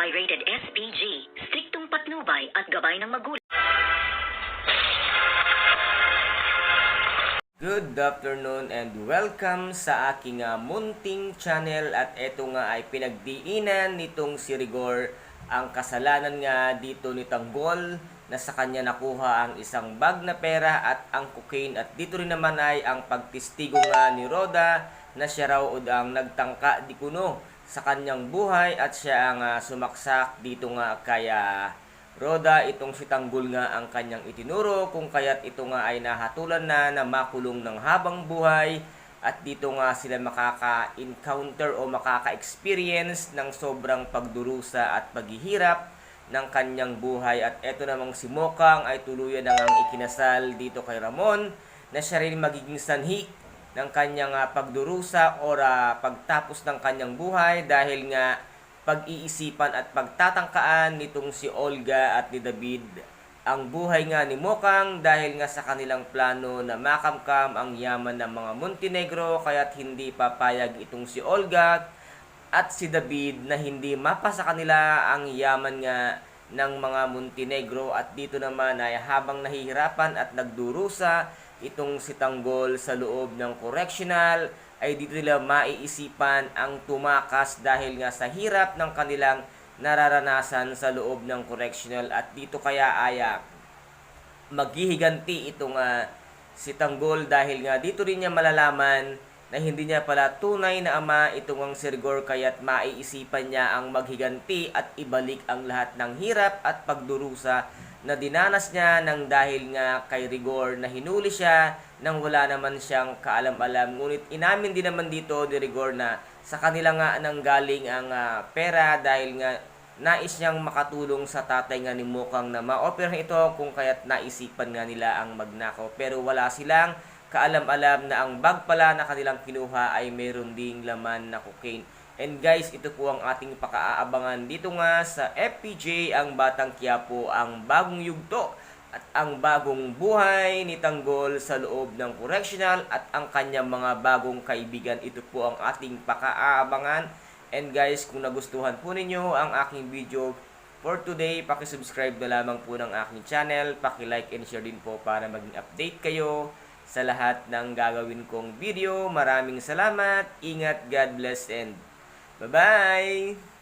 Rated SPG, striktong patnubay at gabay ng magulang. Good afternoon and welcome sa aking munting channel, at eto nga ay pinagdiinan nitong si Rigor ang kasalanan nga dito ni Tanggol na sa kanya nakuha ang isang bag na pera at ang cocaine, at dito rin naman ay ang pagtistigo nga ni Roda na siya raw ang nagtangka di kuno sa kanyang buhay at siya ang sumaksak dito nga kaya Roda. Itong si Tanggol nga ang kanyang itinuro kung kaya't ito nga ay nahatulan na makulong ng habang buhay, at dito nga sila makaka-encounter o makaka-experience ng sobrang pagdurusa at paghihirap ng kanyang buhay. At eto namang si Mokang ay tuluyan na ngang ikinasal dito kay Ramon na siya rin magiging sanhi ng kanyang pagdurusa o pagtapos ng kanyang buhay, dahil nga pag-iisipan at pagtatangkaan nitong si Olga at ni David ang buhay nga ni Mokang, dahil nga sa kanilang plano na makamkam ang yaman ng mga Montenegro, kaya't hindi papayag itong si Olga at si David na hindi mapa sa kanila ang yaman nga ng mga Montenegro. At dito naman ay habang nahihirapan at nagdurusa itong si Tanggol sa loob ng correctional, ay dito nila maiisipan ang tumakas dahil nga sa hirap ng kanilang nararanasan sa loob ng correctional. At dito kaya ay maghihiganti itong si Tanggol, dahil nga dito rin niya malalaman na hindi niya pala tunay na ama itong ang si Rigor, kaya't maiisipan niya ang maghiganti at ibalik ang lahat ng hirap at pagdurusa na dinanas niya nang dahil nga kay Rigor na hinuli siya nang wala naman siyang kaalam-alam. Ngunit inamin din naman dito ni Rigor na sa kanila nga nanggaling ang pera, dahil nga nais niyang makatulong sa tatay nga ni Mokang na ma-operahan ito, kung kaya't naisipan nga nila ang magnakaw. Pero wala silang kaalam-alam na ang bag pala na kanilang kinuha ay mayroon ding laman na cocaine. And guys, ito po ang ating pakaaabangan dito nga sa FPJ, ang Batang Quiapo, ang bagong yugto at ang bagong buhay ni Tanggol sa loob ng correctional at ang kanyang mga bagong kaibigan. Ito po ang ating pakaaabangan. And guys, kung nagustuhan po ninyo ang aking video for today, pakisubscribe na lamang po ng aking channel, pakilike and share din po para maging update kayo sa lahat ng gagawin kong video. Maraming salamat, ingat, God bless, and bye-bye!